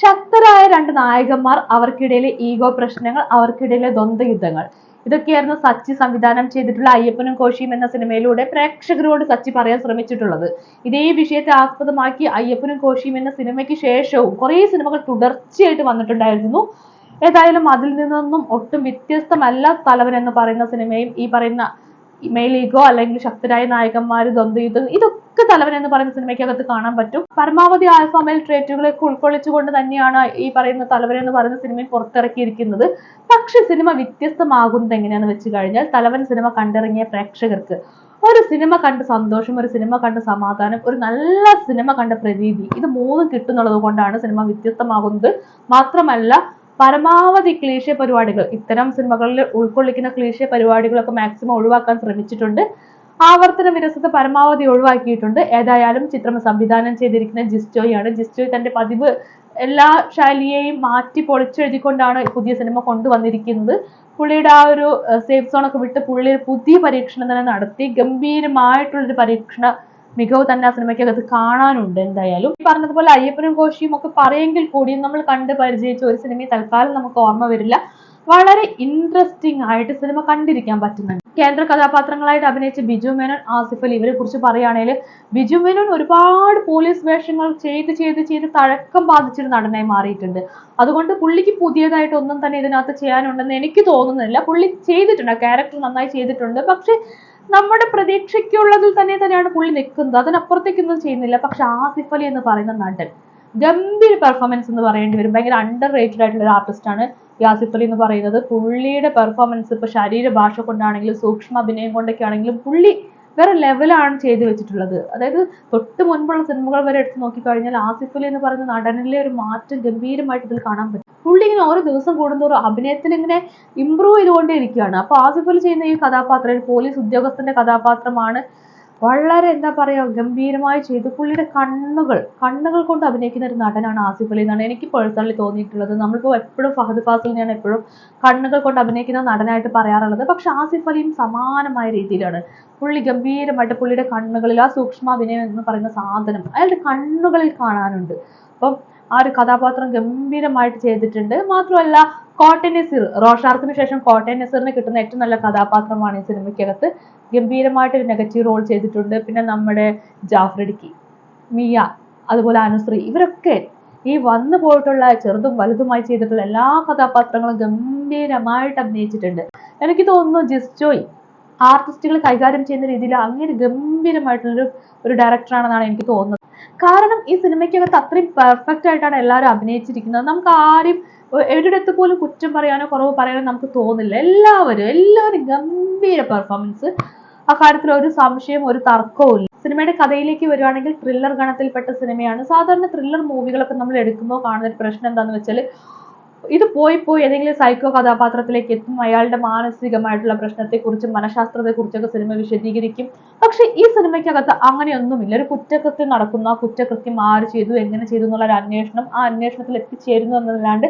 ശക്തരായ രണ്ട് നായകന്മാർ, അവർക്കിടയിലെ ഈഗോ പ്രശ്നങ്ങൾ, അവർക്കിടയിലെ ദ്വന്ദ്വ യുദ്ധങ്ങൾ. ഇതൊക്കെയായിരുന്നു സച്ചി സംവിധാനം ചെയ്തിട്ടുള്ള അയ്യപ്പനും കോശിയും എന്ന സിനിമയിലൂടെ പ്രേക്ഷകരോട് സച്ചി പറയാൻ ശ്രമിച്ചിട്ടുള്ളത്. ഇതേ വിഷയത്തെ ആസ്പദമാക്കി അയ്യപ്പനും കോശിയും എന്ന സിനിമയ്ക്ക് ശേഷവും കുറേ സിനിമകൾ തുടർച്ചയായിട്ട് വന്നിട്ടുണ്ടായിരുന്നു. ഏതായാലും അതിൽ നിന്നൊന്നും ഒട്ടും വ്യത്യസ്തമല്ല തലവൻ എന്ന് പറയുന്ന സിനിമയും ഈ പറയുന്ന മെയിൽ ഈഗോ അല്ലെങ്കിൽ ശക്തരായ നായകന്മാർ, ദ്വന്ദ്വയുദ്ധം, ഇതൊക്കെ തലവൻ എന്ന് പറയുന്ന സിനിമയ്ക്കകത്ത് കാണാൻ പറ്റും. പരമാവധി ആൽഫ മെയിൽ ട്രേറ്റുകളൊക്കെ ഉൾക്കൊള്ളിച്ചുകൊണ്ട് തന്നെയാണ് ഈ പറയുന്ന തലവൻ എന്ന് പറയുന്ന സിനിമയിൽ പുറത്തിറക്കിയിരിക്കുന്നത്. പക്ഷെ സിനിമ വ്യത്യസ്തമാകുന്നത് എങ്ങനെയാണെന്ന് വെച്ച് കഴിഞ്ഞാൽ, തലവൻ സിനിമ കണ്ടിറങ്ങിയ പ്രേക്ഷകർക്ക് ഒരു സിനിമ കണ്ട് സന്തോഷം, ഒരു സിനിമ കണ്ട് സമാധാനം, ഒരു നല്ല സിനിമ കണ്ട പ്രതീതി, ഇത് മൂന്നും കിട്ടുന്നുള്ളത് കൊണ്ടാണ് സിനിമ വ്യത്യസ്തമാകുന്നത്. മാത്രമല്ല പരമാവധി ക്ലീശ പരിപാടികൾ, ഇത്തരം സിനിമകളിൽ ഉൾക്കൊള്ളിക്കുന്ന ക്ലീശ പരിപാടികളൊക്കെ മാക്സിമം ഒഴിവാക്കാൻ ശ്രമിച്ചിട്ടുണ്ട്. ആവർത്തന വിരസത പരമാവധി ഒഴിവാക്കിയിട്ടുണ്ട്. ഏതായാലും ചിത്രം സംവിധാനം ചെയ്തിരിക്കുന്ന ജിസ്റ്റോയാണ്. ജിസ്റ്റോയ് തന്റെ പതിവ് എല്ലാ ശൈലിയെയും മാറ്റി പൊളിച്ചെഴുതിക്കൊണ്ടാണ് പുതിയ സിനിമ കൊണ്ടുവന്നിരിക്കുന്നത്. പുള്ളിയുടെ ആ ഒരു സേഫ് സോൺ ഒക്കെ വിട്ട് പുള്ളി പുതിയ പരീക്ഷണം തന്നെ നടത്തി. ഗംഭീരമായിട്ടുള്ളൊരു പരീക്ഷണ മികവ് തന്നെ ആ സിനിമയ്ക്കകത്ത് കാണാനുണ്ട്. എന്തായാലും ഈ പറഞ്ഞതുപോലെ അയ്യപ്പനും കോശിയും ഒക്കെ പറയെങ്കിൽ കൂടിയും നമ്മൾ കണ്ട് പരിചയിച്ച ഒരു സിനിമയെ തൽക്കാലം നമുക്ക് ഓർമ്മ വരില്ല. വളരെ ഇൻട്രസ്റ്റിംഗ് ആയിട്ട് സിനിമ കണ്ടിരിക്കാൻ പറ്റുന്നുണ്ട്. കേന്ദ്ര കഥാപാത്രങ്ങളായിട്ട് അഭിനയിച്ച ബിജു മേനോൻ, ആസിഫ് അലി, ഇവരെ കുറിച്ച് പറയുകയാണെങ്കിൽ ബിജു മേനോൻ ഒരുപാട് പോലീസ് വേഷങ്ങൾ ചെയ്ത് തഴക്കം ബാധിച്ചൊരു നടനായി മാറിയിട്ടുണ്ട്. അതുകൊണ്ട് പുള്ളിക്ക് പുതിയതായിട്ട് ഒന്നും തന്നെ ഇതിനകത്ത് ചെയ്യാനുണ്ടെന്ന് എനിക്ക് തോന്നുന്നില്ല. പുള്ളി ചെയ്തിട്ടുണ്ട്, ക്യാരക്ടർ നന്നായി ചെയ്തിട്ടുണ്ട്. പക്ഷെ നമ്മുടെ പ്രതീക്ഷയ്ക്കുള്ളതിൽ തന്നെയാണ് പുള്ളി നിൽക്കുന്നത്. അതിനപ്പുറത്തേക്കൊന്നും ചെയ്യുന്നില്ല. പക്ഷെ ആസിഫ് അലി എന്ന് പറയുന്ന നടൻ ഗംഭീര പെർഫോമൻസ് എന്ന് പറയേണ്ടി വരും. ഭയങ്കര അണ്ടർ റേറ്റഡ് ആയിട്ടുള്ള ഒരു ആർട്ടിസ്റ്റ് ആണ് ഈ ആസിഫ് അലി എന്ന് പറയുന്നത്. പുള്ളിയുടെ പെർഫോമൻസ് ഇപ്പൊ ശരീരഭാഷ കൊണ്ടാണെങ്കിലും സൂക്ഷ്മ അഭിനയം കൊണ്ടൊക്കെ ആണെങ്കിലും പുള്ളി വേറെ ലെവലാണ് ചെയ്തു വെച്ചിട്ടുള്ളത്. അതായത് തൊട്ട് മുൻപുള്ള സിനിമകൾ വരെ എടുത്ത് നോക്കിക്കഴിഞ്ഞാൽ ആസിഫ് അലി എന്ന് പറയുന്ന നടനിലെ ഒരു മാറ്റം ഗംഭീരമായിട്ട് ഇതിൽ കാണാൻ പറ്റും. പുള്ളി ഇങ്ങനെ ഓരോ ദിവസം കൂടുന്തോറും അഭിനയത്തിൽ ഇങ്ങനെ ഇമ്പ്രൂവ് ചെയ്തുകൊണ്ടേ ഇരിക്കുകയാണ്. അപ്പൊ ആസിഫ് അലി ചെയ്യുന്ന ഈ കഥാപാത്രം ഒരു പോലീസ് ഉദ്യോഗസ്ഥന്റെ കഥാപാത്രമാണ്. വളരെ എന്താ പറയാ, ഗംഭീരമായി ചെയ്തു. പുള്ളിയുടെ കണ്ണുകൾ കൊണ്ട് അഭിനയിക്കുന്ന ഒരു നടനാണ് ആസിഫ് അലി എന്നാണ് എനിക്ക് പേഴ്സണലി തോന്നിയിട്ടുള്ളത്. നമ്മളിപ്പോ എപ്പോഴും ഫഹദ് ഫാസിലിനെയാണ് എപ്പോഴും കണ്ണുകൾ കൊണ്ട് അഭിനയിക്കുന്ന നടനായിട്ട് പറയാറുള്ളത്. പക്ഷെ ആസിഫ് അലിയും സമാനമായ രീതിയിലാണ്. പുള്ളി ഗംഭീരമായിട്ട് പുള്ളിയുടെ കണ്ണുകളിൽ ആ സൂക്ഷ്മാഭിനയം എന്ന് പറയുന്ന സാധനം അയാളുടെ കണ്ണുകളിൽ കാണാനുണ്ട്. അപ്പം ആ ഒരു കഥാപാത്രം ഗംഭീരമായിട്ട് ചെയ്തിട്ടുണ്ട്. മാത്രമല്ല കോട്ടയം നസീർ, റോഷാർക്കിന് ശേഷം കോട്ടയം നസീറിന് കിട്ടുന്ന ഏറ്റവും നല്ല കഥാപാത്രമാണ് ഈ സിനിമയ്ക്കകത്ത്. ഗംഭീരമായിട്ട് ഒരു നെഗറ്റീവ് റോൾ ചെയ്തിട്ടുണ്ട്. പിന്നെ നമ്മുടെ ജാഫർ ഇടുക്കി, മിയ, അതുപോലെ അനുശ്രീ, ഇവരൊക്കെ ഈ വന്നു പോയിട്ടുള്ള ചെറുതും വലുതുമായി ചെയ്തിട്ടുള്ള എല്ലാ കഥാപാത്രങ്ങളും ഗംഭീരമായിട്ട് അഭിനയിച്ചിട്ടുണ്ട്. എനിക്ക് തോന്നുന്നു ജിസ്റ്റോയ് ആർട്ടിസ്റ്റുകൾ കൈകാര്യം ചെയ്യുന്ന രീതിയിൽ അങ്ങനെ ഗംഭീരമായിട്ടുള്ളൊരു ഒരു ഡയറക്ടറാണെന്നാണ് എനിക്ക് തോന്നുന്നത്. കാരണം ഈ സിനിമയ്ക്കകത്ത് അത്രയും പെർഫെക്റ്റ് ആയിട്ടാണ് എല്ലാവരും അഭിനയിച്ചിരിക്കുന്നത്. നമുക്ക് ആരും എവിടെടുത്ത് പോലും കുറ്റം പറയാനോ കുറവ് പറയാനോ നമുക്ക് തോന്നില്ല. എല്ലാവരും ഗംഭീര പെർഫോമൻസ്. ആ കാര്യത്തിൽ ഒരു സംശയം, ഒരു തർക്കവും ഇല്ല. സിനിമയുടെ കഥയിലേക്ക് വരുവാണെങ്കിൽ ത്രില്ലർ ഗണത്തിൽപ്പെട്ട സിനിമയാണ്. സാധാരണ ത്രില്ലർ മൂവികളൊക്കെ നമ്മൾ എടുക്കുമ്പോൾ കാണുന്ന ഒരു പ്രശ്നം എന്താണെന്ന് വെച്ചാൽ, ഇത് പോയി ഏതെങ്കിലും സൈക്കോ കഥാപാത്രത്തിലേക്ക് എത്തും. അയാളുടെ മാനസികമായിട്ടുള്ള പ്രശ്നത്തെക്കുറിച്ചും മനഃശാസ്ത്രത്തെക്കുറിച്ചൊക്കെ സിനിമ വിശദീകരിക്കും. പക്ഷെ ഈ സിനിമയ്ക്കകത്ത് അങ്ങനെയൊന്നുമില്ല. ഒരു കുറ്റകൃത്യം നടക്കുന്നു, ആ കുറ്റകൃത്യം ആര് ചെയ്തു, എങ്ങനെ ചെയ്തു എന്നുള്ള ഒരു അന്വേഷണം, ആ അന്വേഷണത്തിൽ എത്തിച്ചേരുന്നു എന്നല്ലാണ്ട്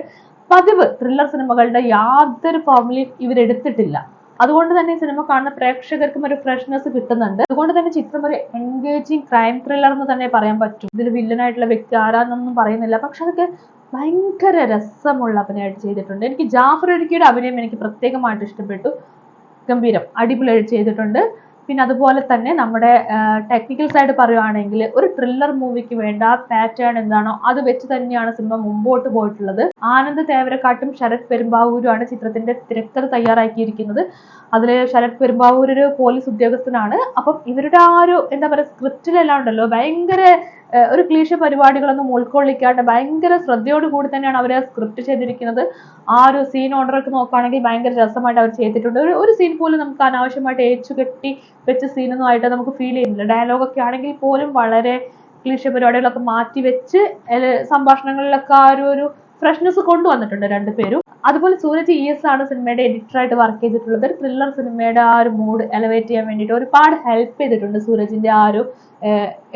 പതിവ് ത്രില്ലർ സിനിമകളുടെ യാതൊരു ഫോർമുലയും ഇവരെടുത്തിട്ടില്ല. അതുകൊണ്ട് തന്നെ സിനിമ കാണുന്ന പ്രേക്ഷകർക്കും ഒരു ഫ്രഷ്നെസ് കിട്ടുന്നുണ്ട്. അതുകൊണ്ട് തന്നെ ചിത്രം ഒരു എൻഗേജിങ് ക്രൈം ത്രില്ലർ എന്ന് തന്നെ പറയാൻ പറ്റും. ഇതിൽ വില്ലനായിട്ടുള്ള വ്യക്തി ആരാന്നൊന്നും പറയുന്നില്ല. പക്ഷെ അതൊക്കെ ഭയങ്കര രസമുള്ള അഭിനയമായിട്ട് ചെയ്തിട്ടുണ്ട്. എനിക്ക് ജാഫർ ഇടുക്കിയുടെ അഭിനയം എനിക്ക് പ്രത്യേകമായിട്ട് ഇഷ്ടപ്പെട്ടു. ഗംഭീരം, അടിപൊളിയായിട്ട് ചെയ്തിട്ടുണ്ട്. പിന്നെ അതുപോലെ തന്നെ നമ്മുടെ ടെക്നിക്കൽ സൈഡ് പറയുവാണെങ്കിൽ ഒരു ത്രില്ലർ മൂവിക്ക് വേണ്ട പാറ്റേൺ എന്താണോ അത് വെച്ച് തന്നെയാണ് സിനിമ മുമ്പോട്ട് പോയിട്ടുള്ളത്. ആനന്ദ് തേവരക്കാട്ടും ശരത് പെരുമ്പാവൂരുമാണ് ചിത്രത്തിന്റെ തിരക്കഥ തയ്യാറാക്കിയിരിക്കുന്നത്. അതിൽ ശരത് പെരുമ്പാവൂർ ഒരു പോലീസ് ഉദ്യോഗസ്ഥനാണ്. അപ്പം ഇവരുടെ ആ ഒരു എന്താ പറയുക, സ്ക്രിപ്റ്റിലെല്ലാം ഉണ്ടല്ലോ ഭയങ്കര ഒരു ക്ലീശ പരിപാടികളൊന്നും ഉൾക്കൊള്ളിക്കാണ്ട് ഭയങ്കര ശ്രദ്ധയോട് കൂടി തന്നെയാണ് അവർ സ്ക്രിപ്റ്റ് ചെയ്തിരിക്കുന്നത്. ആ ഒരു സീൻ ഓർഡറൊക്കെ നോക്കുകയാണെങ്കിൽ ഭയങ്കര രസമായിട്ട് അവർ ചെയ്തിട്ടുണ്ട്. ഒരു സീൻ പോലും നമുക്ക് അനാവശ്യമായിട്ട് ഏച്ചുകെട്ടി വെച്ച സീനൊന്നും ആയിട്ട് നമുക്ക് ഫീൽ ചെയ്യുന്നില്ല. ഡയലോഗൊക്കെ ആണെങ്കിൽ പോലും വളരെ ക്ലീശ പരിപാടികളൊക്കെ മാറ്റി വെച്ച് സംഭാഷണങ്ങളിലൊക്കെ ആ ഒരു ഫ്രഷ്നെസ് കൊണ്ടുവന്നിട്ടുണ്ട് രണ്ടുപേരും. അതുപോലെ സൂരജ് ES ആണ് സിനിമയുടെ എഡിറ്ററായിട്ട് വർക്ക് ചെയ്തിട്ടുള്ളത്. ഒരു ത്രില്ലർ സിനിമയുടെ ആ ഒരു മൂഡ് എലവേറ്റ് ചെയ്യാൻ വേണ്ടിയിട്ട് ഒരുപാട് ഹെൽപ്പ് ചെയ്തിട്ടുണ്ട് സൂരജിന്റെ ആ ഒരു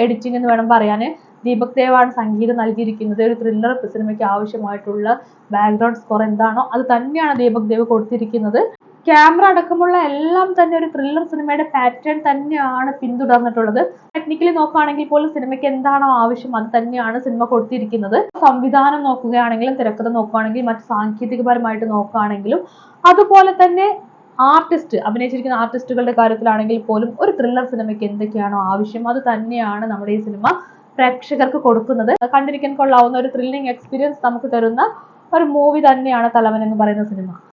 എഡിറ്റിംഗ് എന്ന് വേണം പറയാൻ. ദീപക് ദേവാണ് സംഗീതം നൽകിയിരിക്കുന്നത്. ഒരു ത്രില്ലർ സിനിമയ്ക്ക് ആവശ്യമായിട്ടുള്ള ബാക്ക്ഗ്രൗണ്ട് സ്കോർ എന്താണോ അത് തന്നെയാണ് ദീപക് ദേവ് കൊടുത്തിരിക്കുന്നത്. ക്യാമറ അടക്കമുള്ള എല്ലാം തന്നെ ഒരു ത്രില്ലർ സിനിമയുടെ പാറ്റേൺ തന്നെയാണ് പിന്തുടർന്നിട്ടുള്ളത്. ടെക്നിക്കലി നോക്കുകയാണെങ്കിൽ പോലും സിനിമയ്ക്ക് എന്താണോ ആവശ്യം അത് തന്നെയാണ് സിനിമ കൊടുത്തിരിക്കുന്നത്. സംവിധാനം നോക്കുകയാണെങ്കിലും തിരക്കഥ നോക്കുകയാണെങ്കിലും മറ്റ് സാങ്കേതികപരമായിട്ട് നോക്കുകയാണെങ്കിലും അതുപോലെ തന്നെ അഭിനയിച്ചിരിക്കുന്ന ആർട്ടിസ്റ്റുകളുടെ കാര്യത്തിലാണെങ്കിൽ പോലും ഒരു ത്രില്ലർ സിനിമയ്ക്ക് എന്തൊക്കെയാണോ ആവശ്യം അത് തന്നെയാണ് നമ്മുടെ ഈ സിനിമ പ്രേക്ഷകർക്ക് കൊടുക്കുന്നത്. കണ്ടിരിക്കാൻ കൊള്ളാവുന്ന ഒരു ത്രില്ലിംഗ് എക്സ്പീരിയൻസ് നമുക്ക് തരുന്ന ഒരു മൂവി തന്നെയാണ് തലവൻ എന്ന് പറയുന്ന സിനിമ.